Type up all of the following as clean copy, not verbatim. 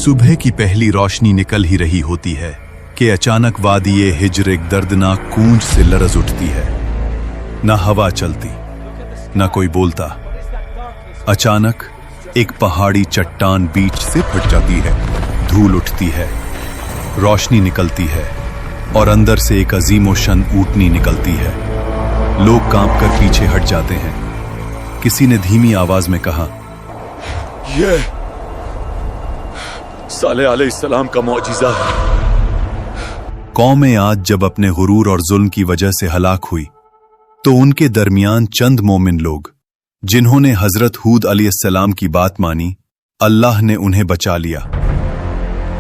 सुबह की पहली रोशनी निकल ही रही होती है कि अचानक वादी हिज्र एक दर्दनाक गूंज से लरज उठती है। न हवा चलती, न कोई बोलता। अचानक एक पहाड़ी चट्टान बीच से फट जाती है, धूल उठती है, रोशनी निकलती है और अंदर से एक अजीमोशन ऊँटनी निकलती है। लोग कांपकर पीछे हट जाते हैं। किसी ने धीमी आवाज में कहा, ये साले अलैहिस्सलाम का मौजिज़ा है। कौमें आज जब अपने गुरूर और जुल्म की वजह से हलाक हुई तो उनके दरमियान चंद मोमिन लोग, जिन्होंने हजरत हूद अलैहिस्सलाम की बात मानी, अल्लाह ने उन्हें बचा लिया।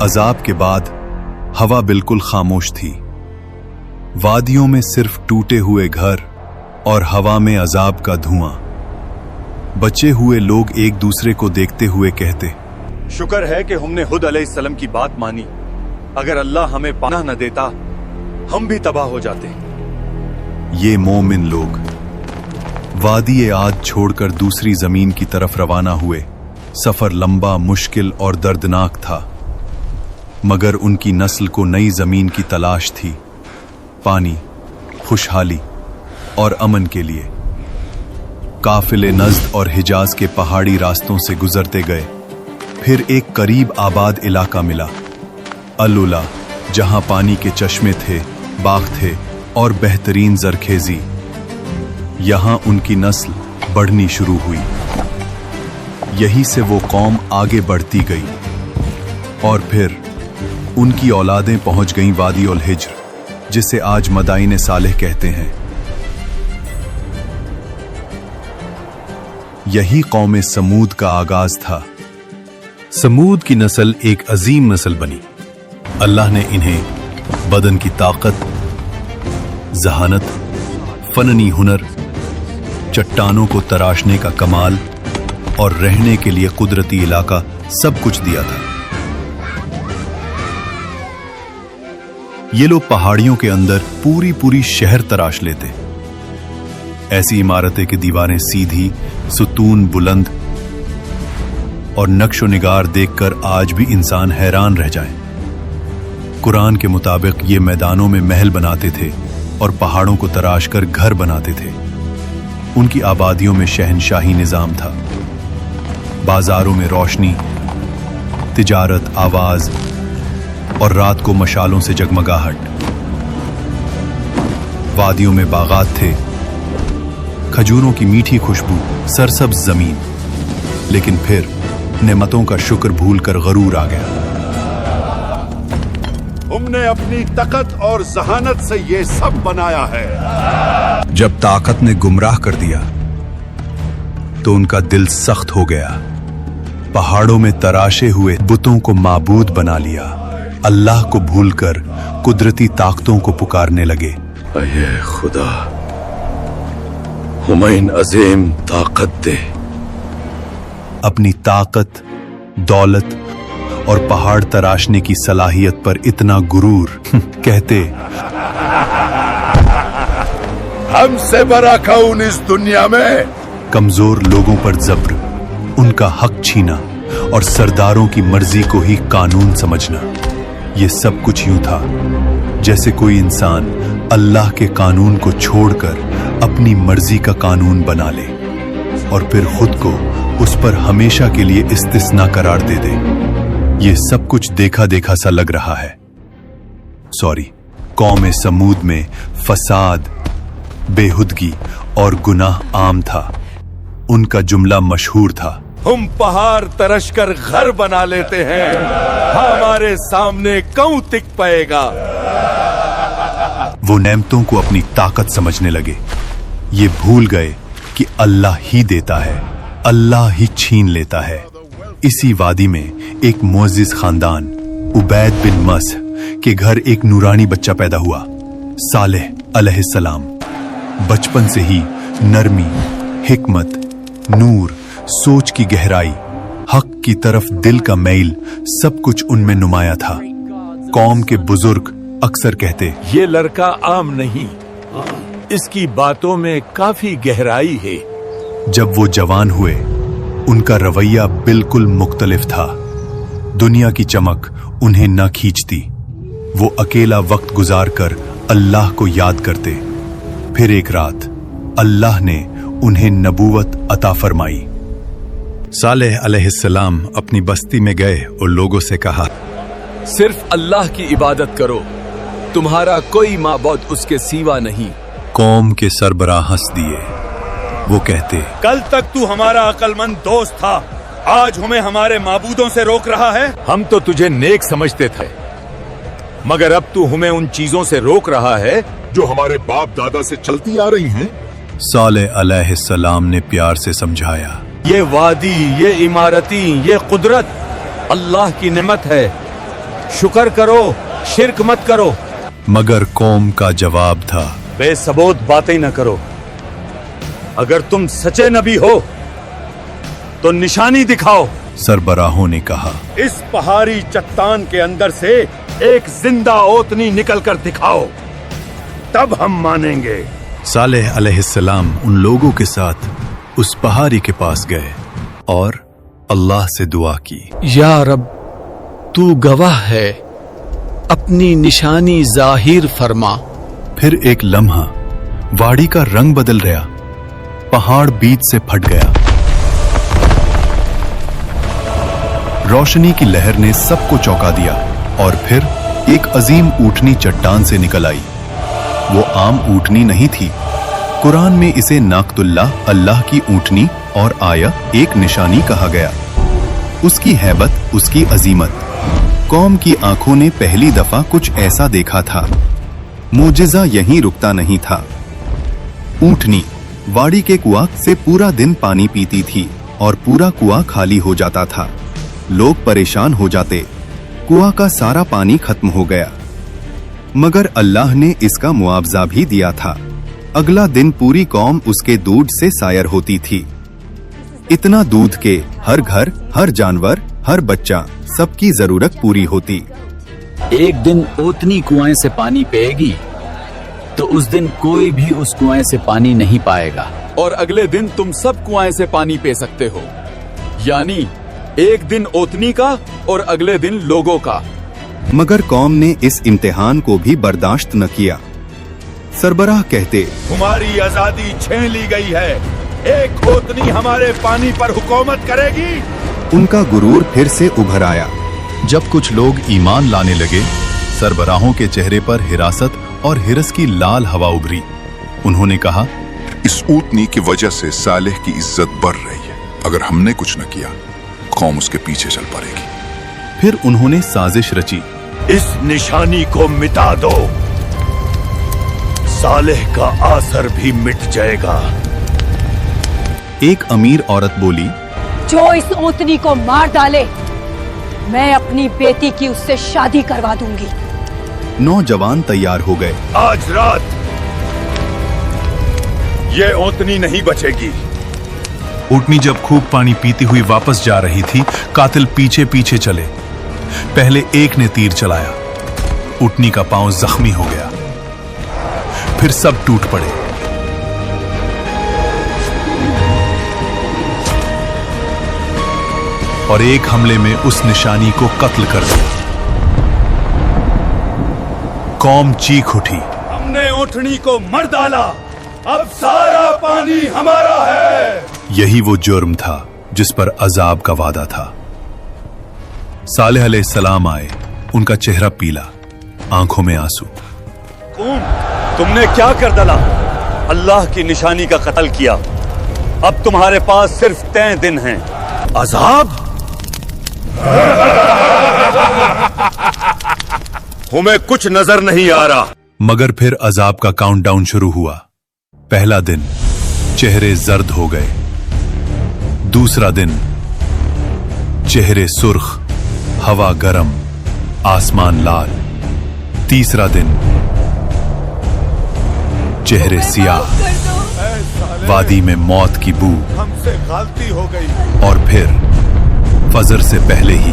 अजाब के बाद हवा बिल्कुल खामोश थी। वादियों में सिर्फ टूटे हुए घर और हवा में अजाब का धुआं। बचे हुए लोग एक दूसरे को देखते हुए कहते, शुक्र है कि हमने हुद अलैहिस्सलाम की बात मानी। अगर अल्लाह हमें पनाह न देता, हम भी तबाह हो जाते। ये मोमिन लोग वादी आद छोड़कर दूसरी जमीन की तरफ रवाना हुए। सफर लंबा, मुश्किल और दर्दनाक था, मगर उनकी नस्ल को नई जमीन की तलाश थी, पानी, खुशहाली और अमन के लिए। काफिले नज़्द और हिजाज के पहाड़ी रास्तों से गुजरते गए। फिर एक करीब आबाद इलाका मिला, अल-उला, जहां पानी के चश्मे थे, बाग थे और बेहतरीन जरखेजी। यहां उनकी नस्ल बढ़नी शुरू हुई। यहीं से वो कौम आगे बढ़ती गई और फिर उनकी औलादें पहुंच गईं वादी उल हिज्र, जिसे आज मदाइन सालेह कहते हैं। यही कौम समूद का आगाज था। समूद की नस्ल एक अजीम नस्ल बनी। अल्लाह ने इन्हें बदन की ताकत, जहानत, फननी हुनर, चट्टानों को तराशने का कमाल और रहने के लिए कुदरती इलाका सब कुछ दिया था। ये लोग पहाड़ियों के अंदर पूरी शहर तराश लेते। ऐसी इमारतें की दीवारें सीधी, सुतून बुलंद और नक्शो निगार देखकर आज भी इंसान हैरान रह जाए। कुरान के मुताबिक ये मैदानों में महल बनाते थे और पहाड़ों को तराश कर घर बनाते थे। उनकी आबादियों में शहनशाही निजाम था। बाजारों में रोशनी, तिजारत, आवाज और रात को मशालों से जगमगाहट। वादियों में बागात थे, खजूरों की मीठी खुशबू, सरसब्ज जमीन। लेकिन फिर नेमतों का शुक्र भूलकर गरूर आ गया। हमने अपनी ताकत और जहानत से ये सब बनाया है। जब ताकत ने गुमराह कर दिया तो उनका दिल सख्त हो गया। पहाड़ों में तराशे हुए बुतों को माबूद बना लिया। अल्लाह को भूलकर कुदरती ताकतों को पुकारने लगे। अये खुदा, हुमैन अजीम ताकत दे। अपनी ताकत, दौलत और पहाड़ तराशने की सलाहियत पर इतना गुरूर कहते, हमसे बड़ा कौन इस दुनिया में। कमजोर लोगों पर जब्र, उनका हक छीना और सरदारों की मर्जी को ही कानून समझना। ये सब कुछ यूं था जैसे कोई इंसान अल्लाह के कानून को छोड़कर अपनी मर्जी का कानून बना ले और फिर खुद को उस पर हमेशा के लिए इस्तिस्ना करार दे दे। ये सब कुछ देखा देखा सा लग रहा है। कौम समूद में फसाद, बेहुदगी और गुनाह आम था। उनका जुमला मशहूर था, हम पहाड़ तरश कर घर बना लेते हैं, हमारे सामने कौन टिक पाएगा। वो नेमतों को अपनी ताकत समझने लगे। ये भूल गए कि अल्लाह ही देता है, अल्लाह ही छीन लेता है। इसी वादी में एक मुअज्जिज खानदान उबैद बिन मस के घर एक नूरानी बच्चा पैदा हुआ, सालेह अलैहिस्सलाम। बचपन से ही नरमी, हिकमत, नूर, सोच की गहराई, हक की तरफ दिल का मैल, सब कुछ उनमें नुमाया था। कौम के बुजुर्ग अक्सर कहते, ये लड़का आम नहीं, इसकी बातों में काफी गहराई है। जब वो जवान हुए उनका रवैया बिल्कुल मुख्तलिफ था। दुनिया की चमक उन्हें न खींचती। वो अकेला वक्त गुजारकर अल्लाह को याद करते। फिर एक रात अल्लाह ने उन्हें नबूवत अता फरमाई। सालेह अलैहिस्सलाम अपनी बस्ती में गए और लोगों से कहा, सिर्फ अल्लाह की इबादत करो, तुम्हारा कोई माबूद उसके सिवा नहीं। कौम के सरबराह हंस दिए। वो कहते, कल तक तू हमारा अक्लमंद दोस्त था, आज हमें हमारे माबूदों से रोक रहा है। हम तो तुझे नेक समझते थे, मगर अब तू हमें उन चीजों से रोक रहा है जो हमारे बाप दादा से चलती आ रही हैं। सालेह अलैहिस्सलाम ने प्यार से समझाया, ये वादी, ये इमारती, ये कुदरत अल्लाह की नेमत है, शुक्र करो, शिरक मत करो। मगर कौम का जवाब था, बेसबूत बातें न करो। अगर तुम सच्चे नबी हो तो निशानी दिखाओ। सरबराहों ने कहा, इस पहाड़ी चट्टान के अंदर से एक जिंदा ओतनी निकल कर दिखाओ, तब हम मानेंगे। सालेह अलैहिस्सलाम उन लोगों के साथ उस पहाड़ी के पास गए और अल्लाह से दुआ की, या रब, तू गवाह है, अपनी निशानी जाहिर फरमा। फिर एक लम्हा वाड़ी का रंग बदल गया, पहाड़ बीच से फट गया। रोशनी की लहर ने सबको चौंका दिया और फिर एक अजीम ऊँटनी चट्टान से निकल आई। वो आम ऊँटनी नहीं थी। कुरान में इसे नाकतुल्लाह, अल्लाह की ऊँटनी, और आया एक निशानी कहा गया। उसकी हैबत, उसकी अजीमत, कौम की आंखों ने पहली दफा कुछ ऐसा देखा था। मोजिज़ा यहीं रुकता नहीं था। ऊँटनी वाड़ी के कुआं से पूरा दिन पानी पीती थी और पूरा कुआं खाली हो जाता था। लोग परेशान हो जाते, कुआं का सारा पानी खत्म हो गया। मगर अल्लाह ने इसका मुआवजा भी दिया था। अगला दिन पूरी कौम उसके दूध से सायर होती थी। इतना दूध के हर घर, हर जानवर, हर बच्चा, सबकी जरूरत पूरी होती। एक दिन ओतनी कुएं से पानी पिएगी तो उस दिन कोई भी उस कुएं से पानी नहीं पाएगा। और अगले दिन तुम सब कुएं से पानी पी सकते हो, यानी एक दिन ओतनी का और अगले दिन लोगों का। मगर कौम ने इस इम्तिहान को भी बर्दाश्त न किया। सरबराह कहते, तुम्हारी आजादी छीन ली गई है, एक ओतनी हमारे पानी पर हुकूमत करेगी। उनका गुरूर फिर से उभर आया। जब कुछ लोग ईमान लाने लगे, सरबराहों के चेहरे पर हिरासत और हिरस की लाल हवा उभरी। उन्होंने कहा, इस ऊँटनी की वजह से सालेह की इज्जत बढ़ रही है। अगर हमने कुछ न किया, कौम उसके पीछे चल पड़ेगी। फिर उन्होंने साजिश रची, इस निशानी को मिटा दो, सालेह का आसर भी मिट जाएगा। एक अमीर औरत बोली, जो इस ओतनी को मार डाले, मैं अपनी बेटी की उससे शादी करवा दूंगी। नौजवान तैयार हो गए। आज रात ये ओतनी नहीं बचेगी। ऊँटनी जब खूब पानी पीती हुई वापस जा रही थी, कातिल पीछे पीछे चले। पहले एक ने तीर चलाया, ऊँटनी का पांव जख्मी हो गया। फिर सब टूट पड़े। और एक हमले में उस निशानी को कत्ल कर दिया। कौम चीख उठी, हमने ऊँटनी को मार डाला, अब सारा पानी हमारा है। यही वो जुर्म था जिस पर अजाब का वादा था। सालेह अलैहिस्सलाम आए, उनका चेहरा पीला, आंखों में आंसू। तुमने क्या कर डाला? अल्लाह की निशानी का कत्ल किया। अब तुम्हारे पास सिर्फ 3 दिन हैं। अजाब? हमें कुछ नजर नहीं आ रहा। मगर फिर अजाब का काउंटडाउन शुरू हुआ। पहला दिन चेहरे जर्द हो गए। दूसरा दिन चेहरे सुर्ख, हवा गरम, आसमान लाल। तीसरा दिन चेहरे सियाह, वादी में मौत की बू। हमसे गलती हो गई। और फिर फजर से पहले ही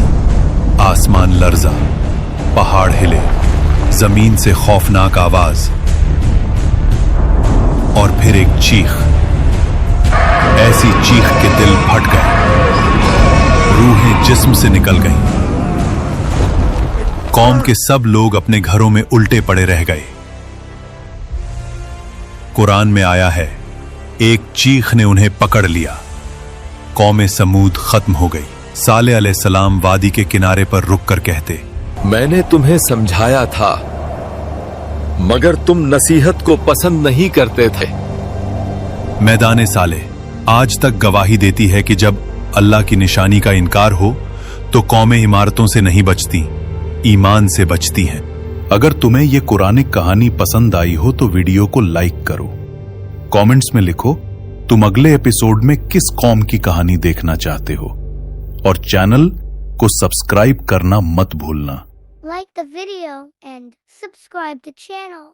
आसमान लर्जा, पहाड़ हिले, जमीन से खौफनाक आवाज, और फिर एक चीख। ऐसी चीख के दिल फट गए, रूहें जिस्म से निकल गईं। कौम के सब लोग अपने घरों में उल्टे पड़े रह गए। कुरान में आया है, एक चीख ने उन्हें पकड़ लिया। कौम समूद खत्म हो गई। सालेह अलैहिस्सलाम वादी के किनारे पर रुककर कहते, मैंने तुम्हें समझाया था, मगर तुम नसीहत को पसंद नहीं करते थे। मैदान सालेह आज तक गवाही देती है कि जब अल्लाह की निशानी का इनकार हो तो कौमें इमारतों से नहीं बचती, ईमान से बचती हैं। अगर तुम्हें यह कुरानिक कहानी पसंद आई हो तो वीडियो को लाइक करो, कमेंट्स में लिखो तुम अगले एपिसोड में किस कौम की कहानी देखना चाहते हो, और चैनल को सब्सक्राइब करना मत भूलना। Like the video and subscribe to channel.